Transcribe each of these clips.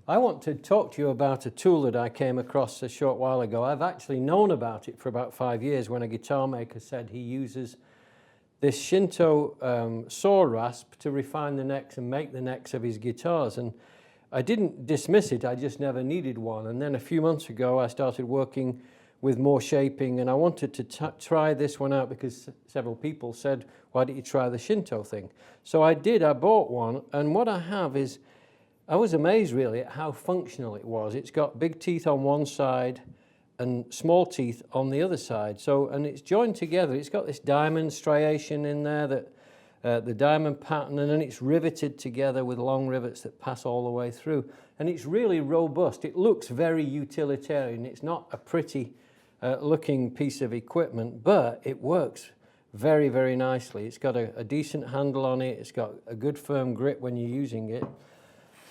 I want to talk to you about a tool that I came across a short while ago. I've actually known about it for about 5 years when a guitar maker said he uses this Shinto saw rasp to refine the necks and make the necks of his guitars. And I didn't dismiss it, I just never needed one. And then a few months ago I started working with more shaping, and I wanted to try this one out because several people said, why don't you try the Shinto thing? So I did, I bought one, and what I have is, I was amazed really at how functional it was. It's got big teeth on one side and small teeth on the other side. So, and it's joined together. It's got this diamond striation in there, that the diamond pattern, and then it's riveted together with long rivets that pass all the way through. And it's really robust. It looks very utilitarian. It's not a pretty looking piece of equipment, but it works very, very nicely. It's got a decent handle on it. It's got a good firm grip when you're using it.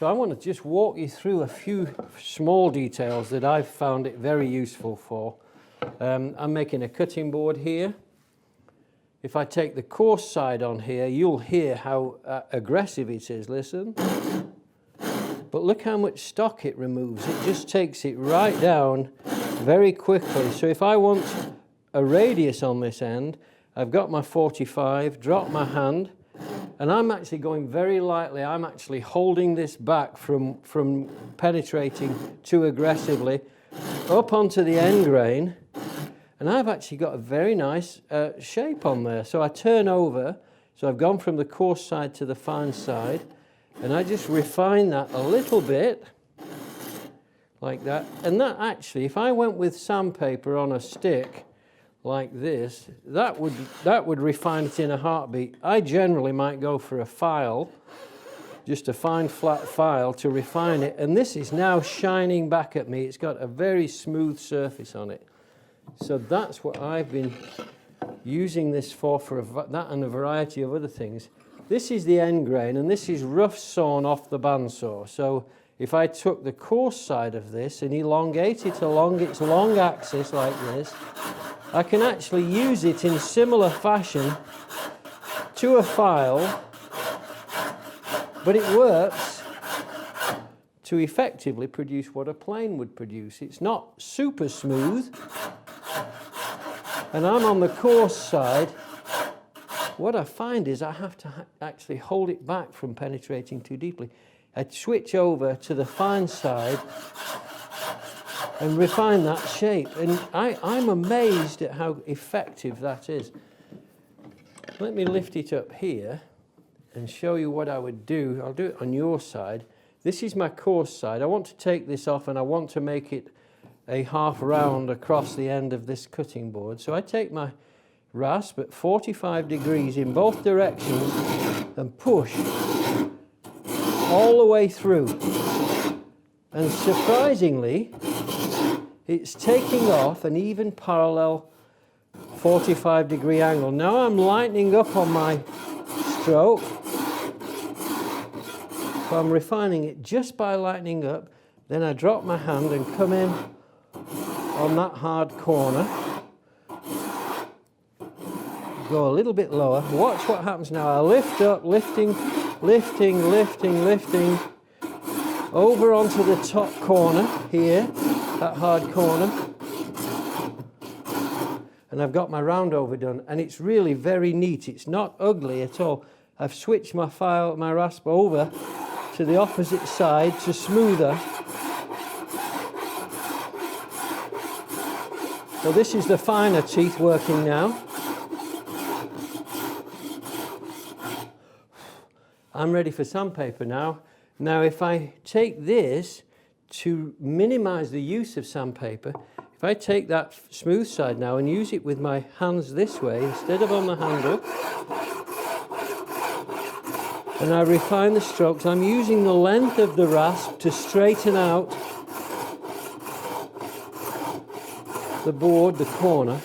So I want to just walk you through a few small details that I've found it very useful for. I'm making a cutting board here. If I take the coarse side on here, you'll hear how aggressive it is, listen. But look how much stock it removes. It just takes it right down very quickly. So if I want a radius on this end, I've got my 45, drop my hand, and I'm actually going very lightly. I'm actually holding this back from penetrating too aggressively up onto the end grain, and I've actually got a very nice shape on there. So I turn over, so I've gone from the coarse side to the fine side, and I just refine that a little bit like that. And that actually, if I went with sandpaper on a stick like this, that would refine it in a heartbeat. I generally might go for a file, just a fine flat file to refine it, and this is now shining back at me. It's got a very smooth surface on it. So that's what I've been using this for that and a variety of other things. This is the end grain, and this is rough sawn off the bandsaw. So if I took the coarse side of this and elongate it along its long axis like this, I can actually use it in similar fashion to a file, but it works to effectively produce what a plane would produce. It's not super smooth, and I'm on the coarse side. What I find is I have to actually hold it back from penetrating too deeply. I switch over to the fine side and refine that shape, and I'm amazed at how effective that is. Let me lift it up here and show you what I would do. I'll do it on your side. This is my coarse side. I want to take this off, and I want to make it a half round across the end of this cutting board. So I take my rasp at 45 degrees in both directions and push all the way through. And surprisingly, it's taking off an even parallel 45-degree angle. Now I'm lightening up on my stroke. So I'm refining it just by lightening up. Then I drop my hand and come in on that hard corner. Go a little bit lower. Watch what happens now. I lift up, lifting, over onto the top corner here, that hard corner. And I've got my round over done, and it's really very neat. It's not ugly at all. I've switched my rasp over to the opposite side to smoother. So this is the finer teeth working now. I'm ready for sandpaper now. Now if I take this to minimize the use of sandpaper, if I take that smooth side now and use it with my hands this way instead of on the handle, and I refine the strokes, I'm using the length of the rasp to straighten out the board, the corner,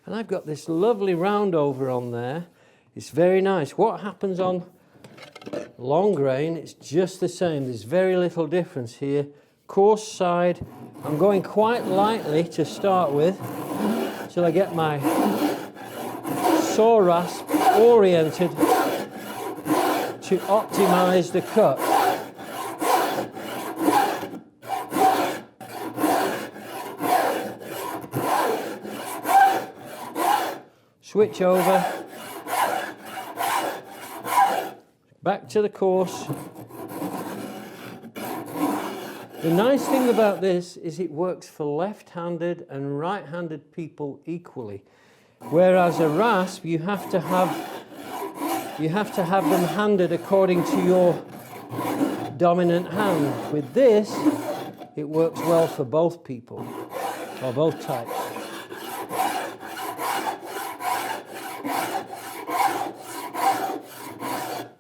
and I've got this lovely round over on there. It's very nice. What happens on long grain, it's just the same. There's very little difference here. Coarse side, I'm going quite lightly to start with till I get my saw rasp oriented to optimize the cut. switch over, back to the course. The nice thing about this is it works for left-handed and right-handed people equally. Whereas a rasp, you have to have them handed according to your dominant hand. With this, it works well for both people, or both types.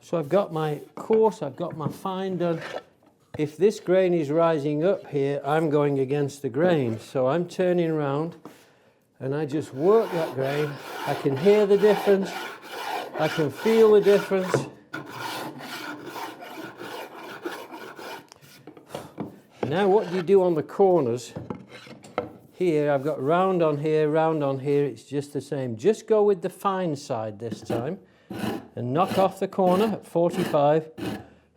So I've got my coarse, I've got my fine done. If this grain is rising up here, I'm going against the grain. So I'm turning around and I just work that grain. I can hear the difference. I can feel the difference. Now what do you do on the corners? Here, I've got round on here, round on here. It's just the same. Just go with the fine side this time and knock off the corner at 45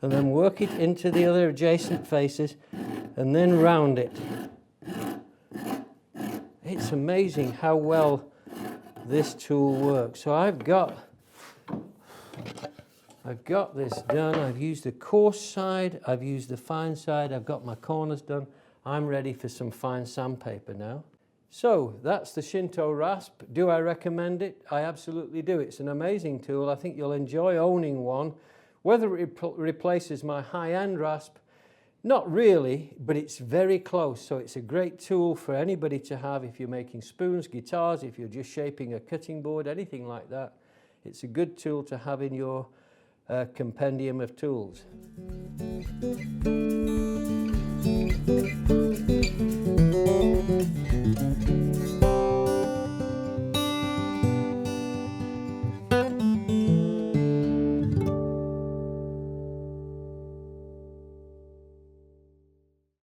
and then work it into the other adjacent faces and then round it. It's amazing how well this tool works. So I've got this done. I've used the coarse side, I've used the fine side, I've got my corners done. I'm ready for some fine sandpaper now. So that's the Shinto rasp. Do I recommend it? I absolutely do. It's an amazing tool. I think you'll enjoy owning one. Whether it replaces my high-end rasp, not really, but it's very close. So it's a great tool for anybody to have if you're making spoons, guitars, if you're just shaping a cutting board, anything like that. It's a good tool to have in your compendium of tools.